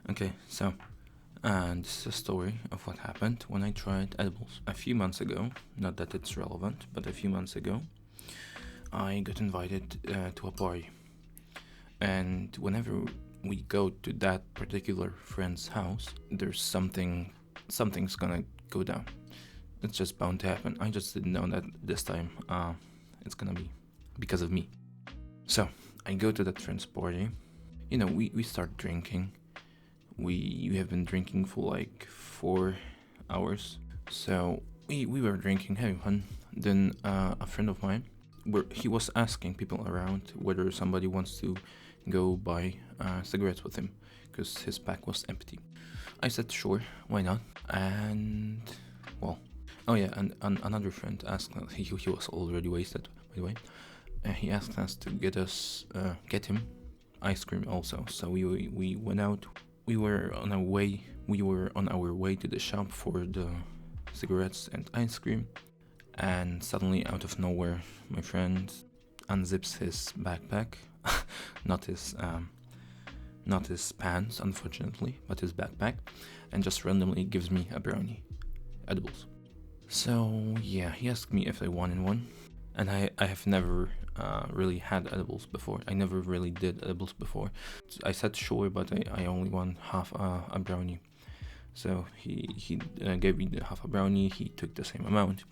Okay, so this is a story of what happened when I tried edibles. A few months ago, not that it's relevant, but a few months ago, I got invited to a party. And whenever we go to that particular friend's house, there's something's gonna go down. It's just bound to happen. I just didn't know that this time it's gonna be because of me. So I go to that friend's party. We start drinking. We have been drinking for like 4 hours. So we were drinking, having fun. Then a friend of mine, he was asking people around whether somebody wants to go buy cigarettes with him because his pack was empty. I said sure, why not? And well, oh yeah, and another friend asked. He was already wasted, by the way. He asked us to get him ice cream also. So we went out. We were on our way. We were on our way to the shop for the cigarettes and ice cream. And suddenly, out of nowhere, my friend unzips his backpack, not his pants, unfortunately, but his backpack, and just randomly gives me a brownie, edibles. So yeah, he asked me if I wanted one, and I have never really had edibles before. I never really did edibles before. I said sure, but I only want half a brownie. So he gave me the half a brownie. He took the same amount.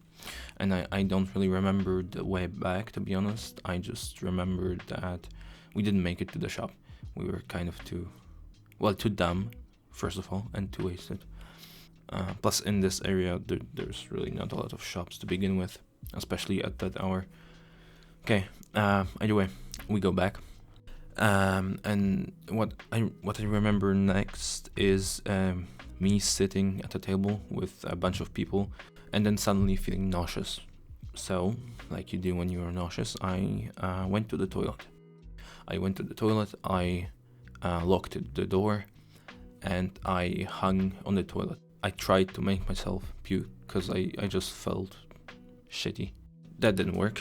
And I don't really remember the way back, to be honest. I just remembered that we didn't make it to the shop. We were kind of too dumb, first of all, and too wasted. Plus, in this area, there's really not a lot of shops to begin with, especially at that hour. Okay, either way, we go back. And what I remember next is me sitting at a table with a bunch of people and then suddenly feeling nauseous. So, like you do when you're nauseous, I went to the toilet. I locked the door, and I hung on the toilet. I tried to make myself puke because I just felt shitty. That didn't work.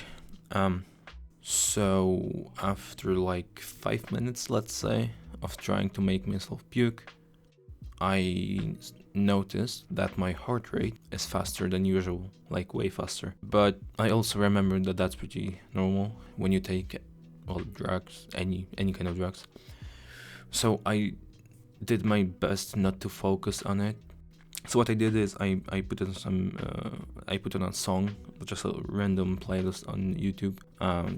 So after like 5 minutes, let's say, of trying to make myself puke, I noticed that my heart rate is faster than usual, like way faster. But I also remembered that that's pretty normal when you take drugs, any kind of drugs. So I did my best not to focus on it. So what I did is I put on a song, just a random playlist on YouTube,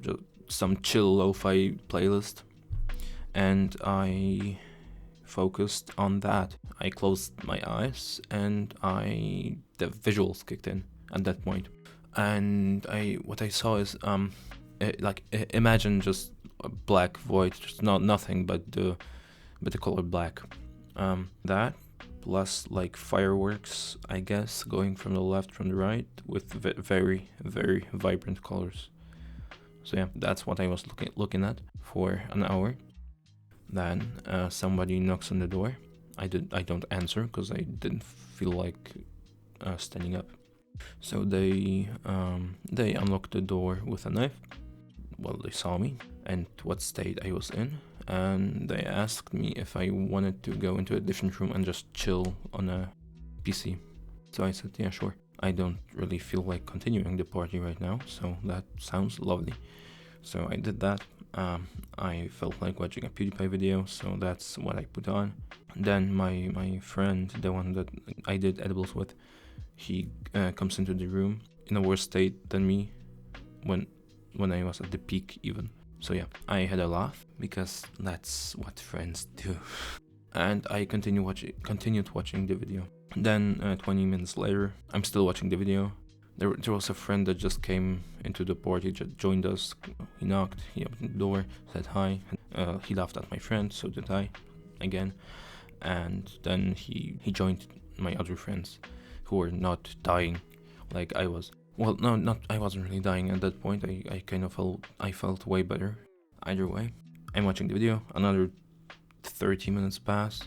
just some chill lo-fi playlist, and I focused on that. I closed my eyes and the visuals kicked in at that point. And what I saw is imagine just a black void, just nothing but the color black. That plus like fireworks, I guess, going from the left, from the right, with very, very vibrant colors. So yeah, that's what I was looking at for an hour. Then somebody knocks on the door. I don't answer because I didn't feel like standing up. So they unlocked the door with a knife. Well, they saw me and what state I was in, and they asked me if I wanted to go into a different room and just chill on a PC. So I said, yeah, sure. I don't really feel like continuing the party right now, so that sounds lovely. So I did that. I felt like watching a PewDiePie video, so that's what I put on. Then my friend, the one that I did edibles with, he comes into the room in a worse state than me when I was at the peak even. So yeah, I had a laugh because that's what friends do. And I continued watching the video. Then 20 minutes later, I'm still watching the video. There was a friend that just came into the party, just joined us. He knocked, he opened the door, said hi. He laughed at my friend, so did I, again. And then he joined my other friends, who were not dying like I was. Well, no, I wasn't really dying at that point. I kind of felt way better. Either way, I'm watching the video. Another 30 minutes pass.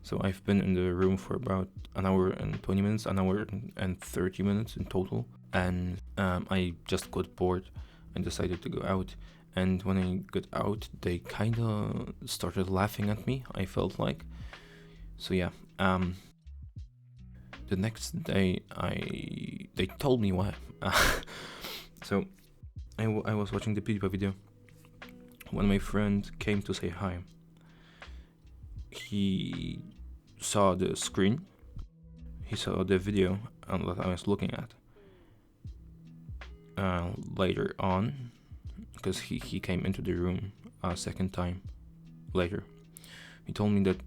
So I've been in the room for about an hour and 20 minutes, an hour and 30 minutes in total. And I just got bored and decided to go out. And when I got out, they kind of started laughing at me, I felt like. So yeah, the next day they told me why. So I was watching the PewDiePie video when my friend came to say hi. He saw the screen, he saw the video that I was looking at. Later on, because he came into the room a second time later, he told me that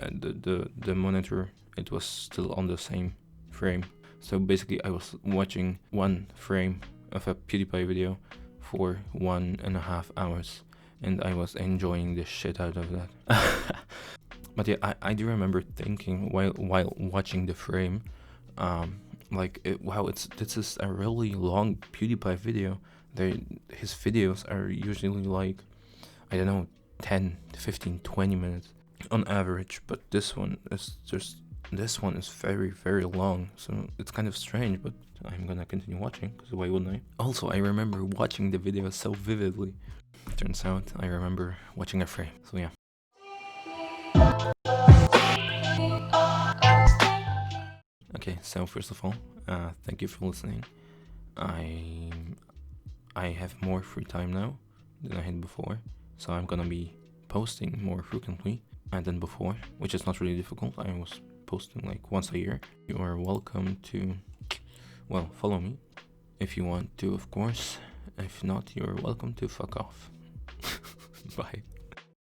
the monitor, it was still on the same frame. So basically I was watching one frame of a PewDiePie video for 1.5 hours, and I was enjoying the shit out of that. But yeah, I do remember thinking while watching the frame, wow, this is a really long PewDiePie video. His videos are usually like, I don't know, 10, 15, 20 minutes on average, but this one is very, very long, so it's kind of strange, but I'm gonna continue watching, because why wouldn't I? Also, I remember watching the video so vividly. Turns out I remember watching a frame, so yeah. Okay, so first of all, thank you for listening. I have more free time now than I had before, so I'm gonna be posting more frequently than before, which is not really difficult. I was posting like once a year. You are welcome to, well, follow me if you want to, of course. If not, you're welcome to fuck off. Bye.